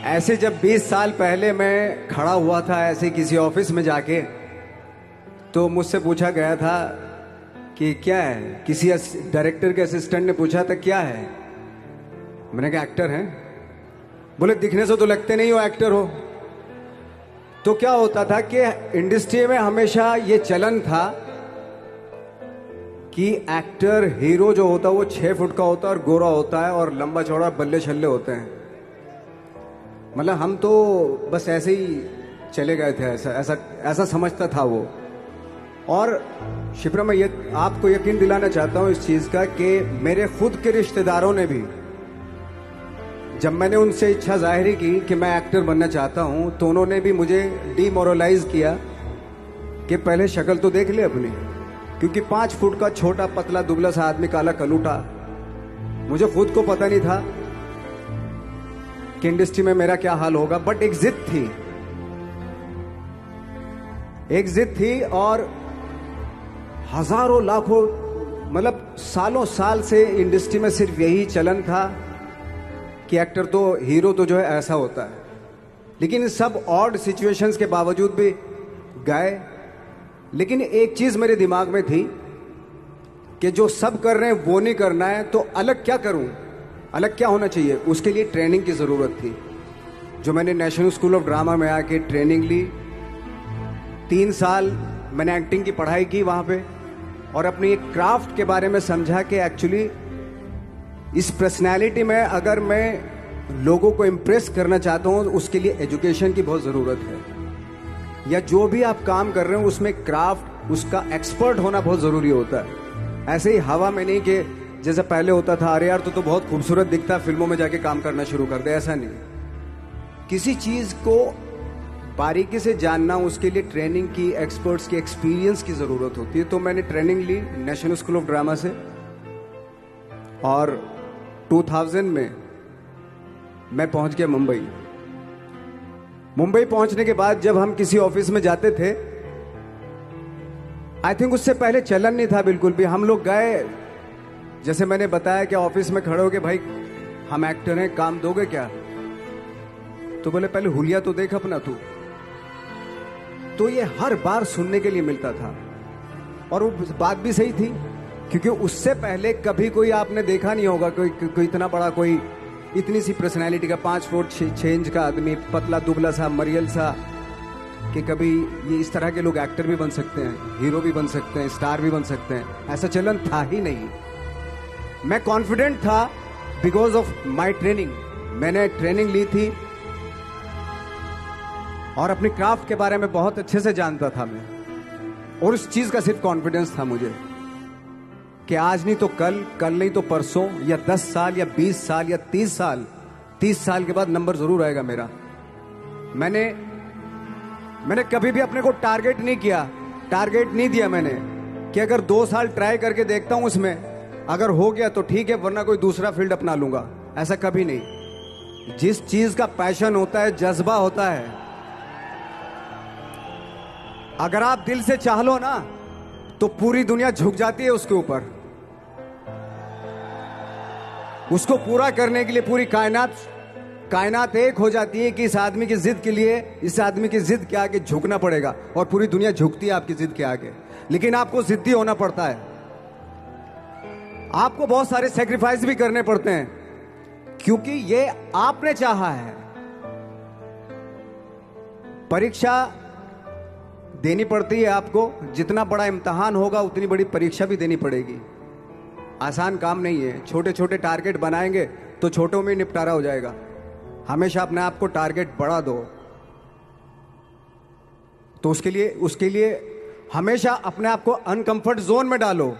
ऐसे जब 20 साल पहले मैं खड़ा हुआ था ऐसे किसी ऑफिस में जाके, तो मुझसे पूछा गया था कि क्या है। किसी डायरेक्टर के असिस्टेंट ने पूछा था क्या है। मैंने कहा एक्टर हैं। बोले दिखने से तो लगते नहीं हो एक्टर हो। तो क्या होता था कि इंडस्ट्री में हमेशा ये चलन था कि एक्टर हीरो जो होता है वो 6 फुट का होता है और गोरा होता है और लंबा चौड़ा बल्ले छल्ले होते हैं। मतलब हम तो बस ऐसे ही चले गए थे, ऐसा ऐसा ऐसा समझता था वो। और शिप्रा, मैं ये आपको यकीन दिलाना चाहता हूं इस चीज का कि मेरे खुद के रिश्तेदारों ने भी, जब मैंने उनसे इच्छा जाहिर की कि मैं एक्टर बनना चाहता हूं, तो उन्होंने भी मुझे डीमोरलाइज किया कि पहले शक्ल तो देख ले अपनी, क्योंकि 5 फुट का छोटा पतला दुबला सा आदमी, काला कलूटा। मुझे खुद को पता नहीं था कि इंडस्ट्री में मेरा क्या हाल होगा, बट एक जिद थी, एक जिद थी। और हजारों लाखों, मतलब सालों साल से इंडस्ट्री में सिर्फ यही चलन था कि एक्टर तो, हीरो तो जो है ऐसा होता है। लेकिन इन सब ऑड सिचुएशंस के बावजूद भी गए। लेकिन एक चीज मेरे दिमाग में थी कि जो सब कर रहे हैं वो नहीं करना है, तो अलग क्या करूं, अलग क्या होना चाहिए। उसके लिए ट्रेनिंग की जरूरत थी, जो मैंने नेशनल स्कूल ऑफ ड्रामा में आके ट्रेनिंग ली। 3 साल मैंने एक्टिंग की पढ़ाई की वहां पे, और अपनी एक क्राफ्ट के बारे में समझा कि एक्चुअली इस पर्सनैलिटी में अगर मैं लोगों को इम्प्रेस करना चाहता हूं, उसके लिए एजुकेशन की बहुत ज़रूरत है। या जो भी आप काम कर रहे हो उसमें क्राफ्ट, उसका एक्सपर्ट होना बहुत ज़रूरी होता है। ऐसे ही हवा में नहीं कि जैसे पहले होता था, अरे यार तो बहुत खूबसूरत दिखता, फिल्मों में जाके काम करना शुरू कर दे, ऐसा नहीं। किसी चीज़ को बारीकी से जानना, उसके लिए ट्रेनिंग की, एक्सपर्ट्स की, एक्सपीरियंस की ज़रूरत होती है। तो मैंने ट्रेनिंग ली नेशनल स्कूल ऑफ ड्रामा से, और 2000 में मैं पहुंच गया मुंबई। मुंबई पहुंचने के बाद जब हम किसी ऑफिस में जाते थे, आई थिंक उससे पहले चलन नहीं था बिल्कुल भी। हम लोग गए, जैसे मैंने बताया कि ऑफिस में खड़े हो के, भाई हम एक्टर हैं, काम दोगे क्या। तो बोले पहले हुलिया तो देख अपना तू। तो ये हर बार सुनने के लिए मिलता था, और वो बात भी सही थी, क्योंकि उससे पहले कभी कोई आपने देखा नहीं होगा कोई इतना बड़ा, कोई इतनी सी पर्सनैलिटी का 5 फुट 6 इंच का आदमी, पतला दुबला सा मरियल सा, कि कभी ये इस तरह के लोग एक्टर भी बन सकते हैं, हीरो भी बन सकते हैं, स्टार भी बन सकते हैं। ऐसा चलन था ही नहीं। मैं कॉन्फिडेंट था बिकॉज ऑफ माई ट्रेनिंग। मैंने ट्रेनिंग ली थी और अपनी क्राफ्ट के बारे में बहुत अच्छे से जानता था मैं, और उस चीज का सिर्फ कॉन्फिडेंस था मुझे कि आज नहीं तो कल, कल नहीं तो परसों, या 10 साल या 20 साल या 30 साल, 30 साल के बाद नंबर जरूर आएगा मेरा। मैंने कभी भी अपने को टारगेट नहीं किया, टारगेट नहीं दिया मैंने कि अगर 2 साल ट्राई करके देखता हूं, उसमें अगर हो गया तो ठीक है, वरना कोई दूसरा फील्ड अपना लूंगा। ऐसा कभी नहीं। जिस चीज का पैशन होता है, जज्बा होता है, अगर आप दिल से चाह लो ना, तो पूरी दुनिया झुक जाती है उसके ऊपर। उसको पूरा करने के लिए पूरी कायनात एक हो जाती है कि इस आदमी की जिद के लिए, इस आदमी की जिद के आगे झुकना पड़ेगा, और पूरी दुनिया झुकती है आपकी जिद के आगे। लेकिन आपको जिद्दी होना पड़ता है, आपको बहुत सारे सेक्रीफाइस भी करने पड़ते हैं, क्योंकि ये आपने चाहा है। परीक्षा देनी पड़ती है आपको, जितना बड़ा इम्तिहान होगा उतनी बड़ी परीक्षा भी देनी पड़ेगी। आसान काम नहीं है। छोटे छोटे टारगेट बनाएंगे तो छोटों में निपटारा हो जाएगा। हमेशा अपने आप को टारगेट बढ़ा दो। तो उसके लिए हमेशा अपने आप को अनकंफर्ट जोन में डालो,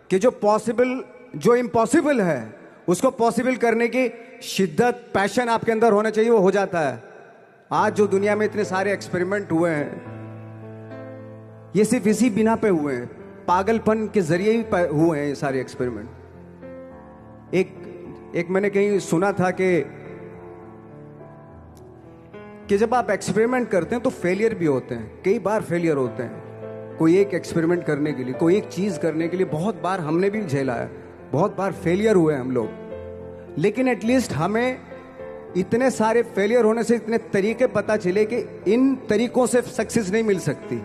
कि जो इम्पॉसिबल है उसको पॉसिबल करने की शिद्दत, पैशन आपके अंदर होना चाहिए, वो हो जाता है। आज जो दुनिया में इतने सारे एक्सपेरिमेंट हुए हैं, ये सिर्फ इसी बिना पे हुए हैं, पागलपन के जरिए ही हुए हैं ये सारे एक्सपेरिमेंट। एक मैंने कहीं सुना था कि जब आप एक्सपेरिमेंट करते हैं तो फेलियर भी होते हैं, कई बार फेलियर होते हैं। कोई एक एक्सपेरिमेंट करने के लिए, कोई एक चीज करने के लिए बहुत बार हमने भी झेला है, बहुत बार फेलियर हुए हम लोग। लेकिन एटलीस्ट हमें इतने सारे फेलियर होने से इतने तरीके पता चले कि इन तरीकों से सक्सेस नहीं मिल सकती।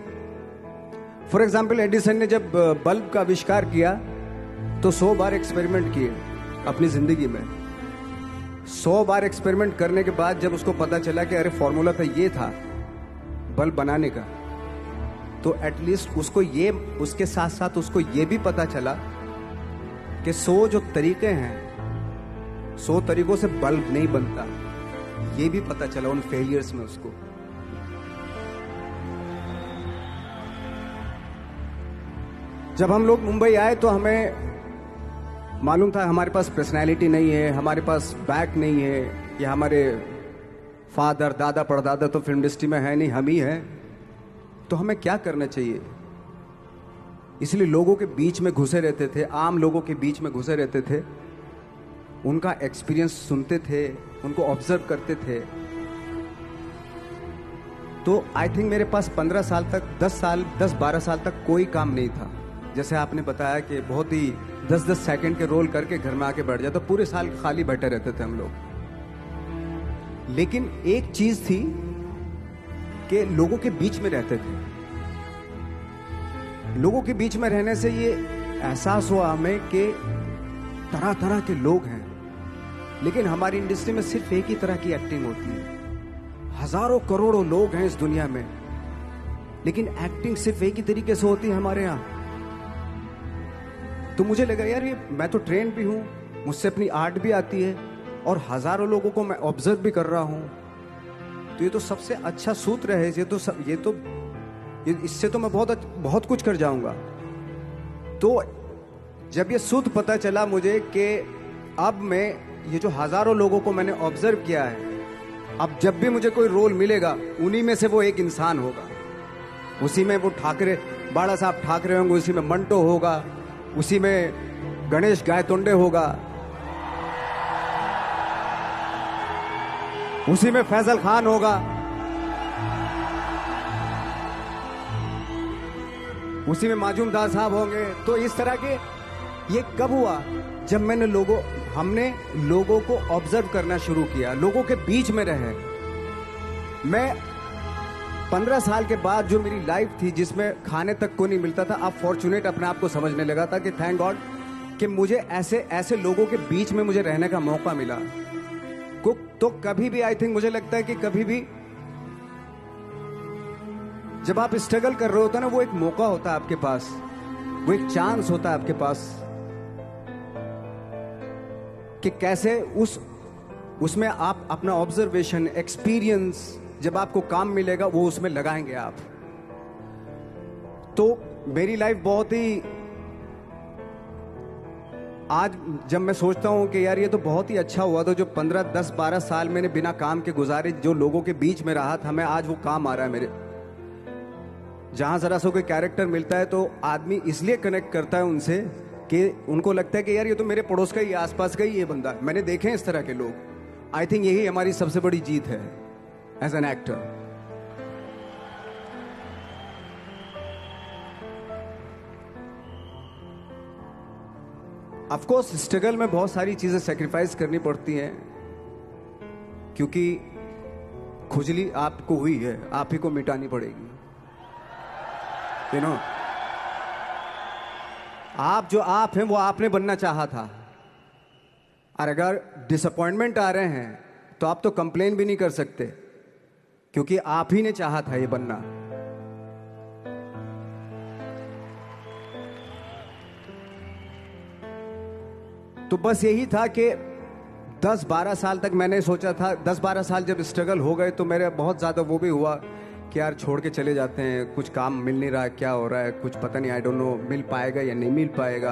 फॉर एग्जाम्पल, एडिसन ने जब बल्ब का आविष्कार किया तो 100 बार एक्सपेरिमेंट किए अपनी जिंदगी में। 100 बार एक्सपेरिमेंट करने के बाद जब उसको पता चला कि अरे फॉर्मूला तो ये था बल्ब बनाने का, तो एटलीस्ट उसको ये, उसके साथ साथ उसको ये भी पता चला कि 100 जो तरीके हैं, 100 तरीकों से बल्ब नहीं बनता। ये भी पता चला उन फेलियर्स में उसको। जब हम लोग मुंबई आए तो हमें मालूम था हमारे पास पर्सनैलिटी नहीं है, हमारे पास बैक नहीं है, या हमारे फादर दादा परदादा तो फिल्म इंडस्ट्री में है नहीं, हम ही हैं। तो हमें क्या करना चाहिए? इसलिए लोगों के बीच में घुसे रहते थे, आम लोगों के बीच में घुसे रहते थे, उनका एक्सपीरियंस सुनते थे, उनको ऑब्जर्व करते थे। तो आई थिंक मेरे पास 15 साल तक, 10-12 साल तक कोई काम नहीं था। जैसे आपने बताया कि बहुत ही 10-10 सेकंड के रोल करके घर में आके बैठ जाए, तो पूरे साल खाली बैठे रहते थे हम लोग। लेकिन एक चीज थी कि लोगों के बीच में रहते थे। लोगों के बीच में रहने से ये एहसास हुआ हमें कि तरह तरह के लोग हैं, लेकिन हमारी इंडस्ट्री में सिर्फ एक ही तरह की एक्टिंग होती है। हजारों करोड़ों लोग हैं इस दुनिया में, लेकिन एक्टिंग सिर्फ एक ही तरीके से होती है हमारे यहाँ। तो मुझे लगा यार, ये मैं तो ट्रेन भी हूं, मुझसे अपनी आर्ट भी आती है, और हजारों लोगों को मैं ऑब्जर्व भी कर रहा हूं। तो ये तो सबसे अच्छा सूत्र है। इससे तो मैं बहुत कुछ कर जाऊंगा। तो जब ये सूत्र पता चला मुझे कि अब मैं ये जो हजारों लोगों को मैंने ऑब्जर्व किया है, अब जब भी मुझे कोई रोल मिलेगा उन्हीं में से वो एक इंसान होगा। उसी में वो ठाकरे, बाला साहब ठाकरे होंगे, उसी में मंटो होगा, उसी में गणेश गायतोंडे होगा, उसी में फैजल खान होगा, उसी में माजूमदार साहब होंगे। तो इस तरह के, ये कब हुआ? जब हमने लोगों को ऑब्जर्व करना शुरू किया, लोगों के बीच में रहे। मैं 15 साल के बाद जो मेरी लाइफ थी जिसमें खाने तक को नहीं मिलता था, अब फॉर्चुनेट अपने आप को समझने लगा था कि थैंक गॉड कि मुझे ऐसे लोगों के बीच में मुझे रहने का मौका मिला। तो कभी भी आई थिंक मुझे लगता है कि कभी भी जब आप स्ट्रगल कर रहे होते ना, वो एक मौका होता है आपके पास, वो एक चांस होता है आपके पास कि कैसे उसमें आप अपना ऑब्जर्वेशन, एक्सपीरियंस, जब आपको काम मिलेगा वो उसमें लगाएंगे आप। तो मेरी लाइफ बहुत ही, आज जब मैं सोचता हूं कि यार ये तो बहुत ही अच्छा हुआ, तो जो 15, 10, 12 साल मैंने बिना काम के गुजारे, जो लोगों के बीच में रहा था, मैं आज वो काम आ रहा है मेरे। जहां जरा सा कोई कैरेक्टर मिलता है तो आदमी इसलिए कनेक्ट करता है उनसे कि उनको लगता है कि यार ये तो मेरे पड़ोस का ही, आसपास का ही ये बंदा। मैंने देखे हैं इस तरह के लोग। आई थिंक यही हमारी सबसे बड़ी जीत है as an actor. Of course struggle में बहुत सारी चीजें सेक्रीफाइस करनी पड़ती हैं, क्योंकि खुजली आपको हुई है, आप ही को मिटानी पड़ेगी। यू नो, आप जो आप हैं वो आपने बनना चाहा था, और अगर डिसअपॉइंटमेंट आ रहे हैं तो आप तो कंप्लेन भी नहीं कर सकते, क्योंकि आप ही ने चाहा था ये बनना। तो बस यही था कि 10-12 साल तक मैंने सोचा था, 10-12 साल जब स्ट्रगल हो गए तो मेरे बहुत ज़्यादा वो भी हुआ कि यार छोड़ के चले जाते हैं, कुछ काम मिल नहीं रहा, क्या हो रहा है कुछ पता नहीं, आई डोंट नो मिल पाएगा या नहीं मिल पाएगा।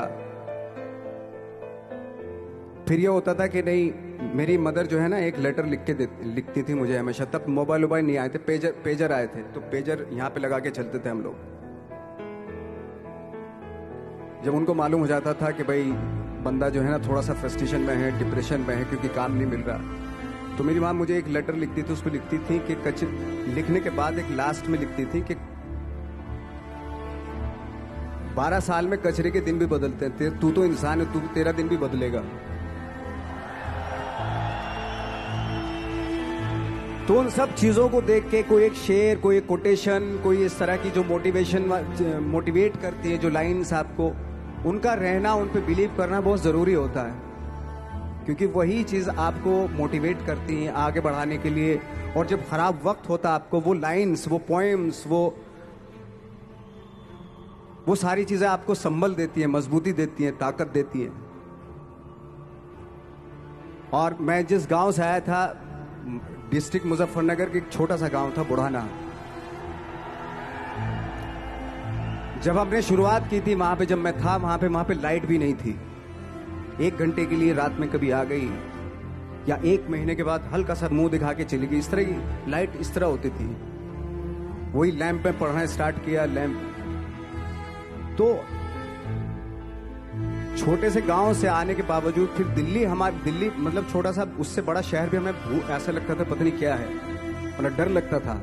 फिर ये होता था कि नहीं, मेरी मदर जो है ना एक लेटर लिखती थी मुझे हमेशा। तब मोबाइल नहीं आए थे, पेजर आए थे, तो पेजर यहाँ पे लगा के चलते थे हम लोग। जब उनको मालूम हो जाता था कि भाई बंदा जो है ना थोड़ा सा फ्रस्ट्रेशन में है, डिप्रेशन में है, क्योंकि काम नहीं मिल रहा, तो मेरी माँ मुझे एक लेटर लिखती थी। उसको लिखती थी कि लिखने के बाद एक लास्ट में लिखती थी कि 12 साल में कचरे के दिन भी बदलते हैं, तू तो इंसान है, तेरा दिन भी बदलेगा। तो उन सब चीजों को देख के कोई एक शेर, कोई एक कोटेशन, कोई इस तरह की जो मोटिवेट करती है जो लाइंस आपको, उनका रहना, उन पे बिलीव करना बहुत जरूरी होता है, क्योंकि वही चीज आपको मोटिवेट करती है आगे बढ़ाने के लिए। और जब खराब वक्त होता है आपको वो लाइंस, वो पोएम्स, वो सारी चीजें आपको संबल देती हैं, मजबूती देती हैं, ताकत देती हैं। और मैं जिस गांव से आया था, डिस्ट्रिक्ट मुजफ्फरनगर के एक छोटा सा गांव था बुढ़ाना। जब हमने शुरुआत की थी वहां पे, जब मैं था वहां पे लाइट भी नहीं थी। 1 घंटे के लिए रात में कभी आ गई, या 1 महीने के बाद हल्का सा मुंह दिखा के चली गई। इस तरह की लाइट इस तरह होती थी। वही लैंप में पढ़ना स्टार्ट किया, लैंप। तो छोटे से गांव से आने के बावजूद फिर दिल्ली मतलब छोटा सा, उससे बड़ा शहर भी हमें ऐसा लगता था पता नहीं क्या है, मतलब डर लगता था।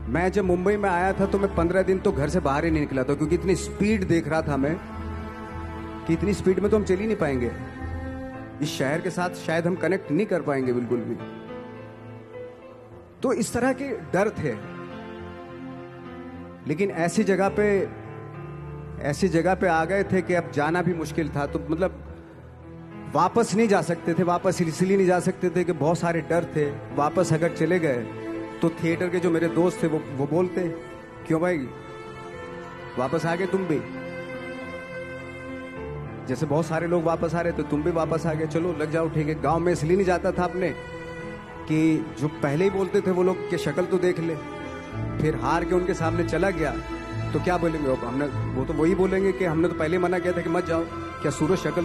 मैं जब मुंबई में आया था तो मैं 15 दिन तो घर से बाहर ही नहीं निकला था, क्योंकि इतनी स्पीड देख रहा था मैं कि इतनी स्पीड में तो हम चल ही नहीं पाएंगे, इस शहर के साथ शायद हम कनेक्ट नहीं कर पाएंगे बिल्कुल भी। तो इस तरह के डर थे। लेकिन ऐसी जगह पे आ गए थे कि अब जाना भी मुश्किल था। तो मतलब वापस नहीं जा सकते थे। वापस इसलिए नहीं जा सकते थे कि बहुत सारे डर थे। वापस अगर चले गए तो थिएटर के जो मेरे दोस्त थे वो बोलते, क्यों भाई वापस आ गए तुम भी, जैसे बहुत सारे लोग वापस आ रहे थे तुम भी वापस आ गए, चलो लग जाओ ठीक है। गांव में इसलिए नहीं जाता था अपने कि जो पहले ही बोलते थे वो लोग कि शक्ल तो देख ले, फिर हार के उनके सामने चला गया तो क्या बोलेंगे वो तो वही बोलेंगे कि हमने तो पहले मना किया था कि मत जाओ, क्या सूरज शक्ल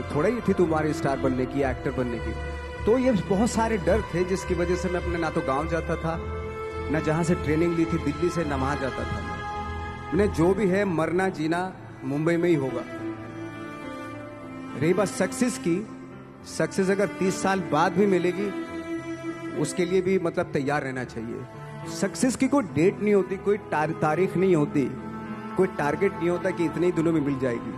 थोड़ा ही थी तुम्हारी स्टार बनने की, एक्टर बनने की। तो ये बहुत सारे डर थे जिसकी वजह से मैं अपने ना तो गांव जाता था, ना जहां से ट्रेनिंग ली थी दिल्ली से, ना वहां जाता था। मैंने जो भी है मरना जीना मुंबई में ही होगा। रही बात सक्सेस की, सक्सेस अगर 30 साल बाद भी मिलेगी उसके लिए भी मतलब तैयार रहना चाहिए। सक्सेस की कोई डेट नहीं होती, कोई तारीख नहीं होती, कोई टारगेट नहीं होता कि इतने ही दिनों में मिल जाएगी।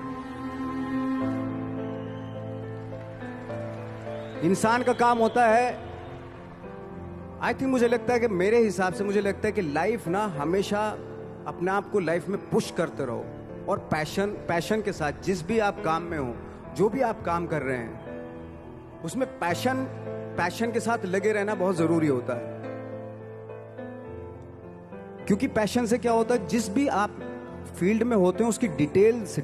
इंसान का काम होता है, आई थिंक मुझे लगता है कि मेरे हिसाब से मुझे लगता है कि लाइफ ना हमेशा अपने आप को लाइफ में पुश करते रहो, और पैशन के साथ जिस भी आप काम में हो, जो भी आप काम कर रहे हैं उसमें पैशन के साथ लगे रहना बहुत जरूरी होता है। क्योंकि पैशन से क्या होता है, जिस भी आप फील्ड में होते हैं उसकी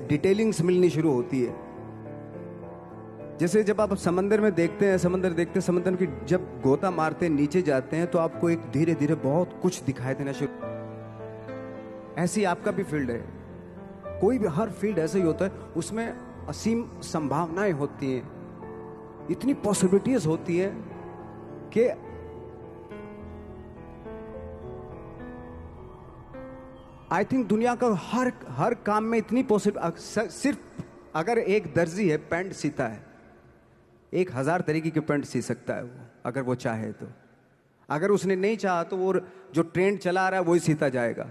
डिटेलिंग्स मिलनी शुरू होती है। जैसे जब आप समंदर में देखते हैं, समंदर की जब गोता मारते हैं, नीचे जाते हैं तो आपको एक धीरे धीरे बहुत कुछ दिखाई देना शुरू। ऐसी आपका भी फील्ड है, कोई भी हर फील्ड ऐसा ही होता है, उसमें असीम संभावनाएं होती हैं, इतनी पॉसिबिलिटीज होती है कि आई थिंक दुनिया का हर काम में इतनी सिर्फ अगर एक दर्जी है पैंट सीता है, 1000 तरीके के पैंट सी सकता है वो, अगर वो चाहे तो। अगर उसने नहीं चाहा तो वो जो ट्रेंड चला रहा है वही सीता जाएगा।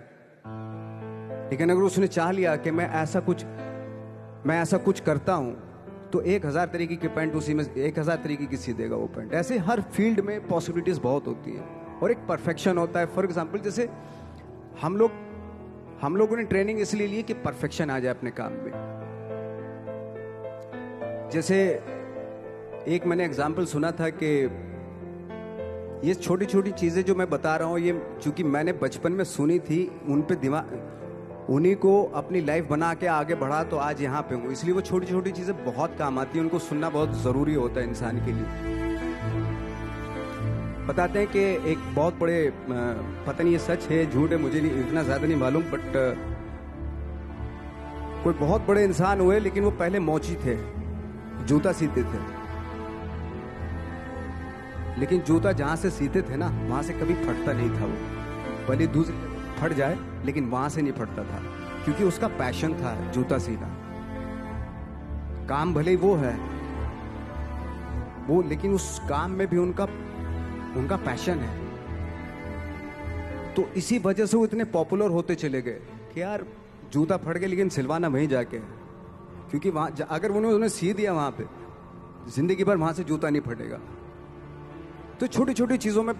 लेकिन अगर उसने चाह लिया कि मैं ऐसा कुछ करता हूं, तो 1000 तरीके के पैंट उसी में 1000 तरीके की सी देगा वो पैंट। ऐसे हर फील्ड में पॉसिबिलिटीज बहुत होती है और एक परफेक्शन होता है। फॉर एग्जाम्पल जैसे हम लोगों ने ट्रेनिंग इसलिए ली कि परफेक्शन आ जाए अपने काम में। जैसे एक मैंने एग्जाम्पल सुना था कि ये छोटी छोटी चीजें जो मैं बता रहा हूं, ये चूंकि मैंने बचपन में सुनी थी, उन पे उन्हीं को अपनी लाइफ बना के आगे बढ़ा तो आज यहाँ पे हूँ। इसलिए वो छोटी छोटी चीजें बहुत काम आती हैं, उनको सुनना बहुत जरूरी होता है इंसान के लिए। बताते हैं कि एक बहुत बड़े, पता नहीं ये सच है झूठ है, मुझे इतना ज्यादा नहीं मालूम, बट कोई बहुत बड़े इंसान हुए, लेकिन वो पहले मोची थे, जूता सीते थे। लेकिन जूता जहां से सीते थे ना, वहां से कभी फटता नहीं था वो, भले दूसरी फट जाए लेकिन वहां से नहीं फटता था, क्योंकि उसका पैशन था जूता सीना। काम भले ही वो है वो, लेकिन उस काम में भी उनका पैशन है। तो इसी वजह से वो इतने पॉपुलर होते चले गए कि यार जूता फट गया लेकिन सिलवाना वहीं जाके, क्योंकि वहां अगर उन्होंने सी दिया वहां पे, जिंदगी भर वहां से जूता नहीं फटेगा। तो छोटी छोटी चीजों में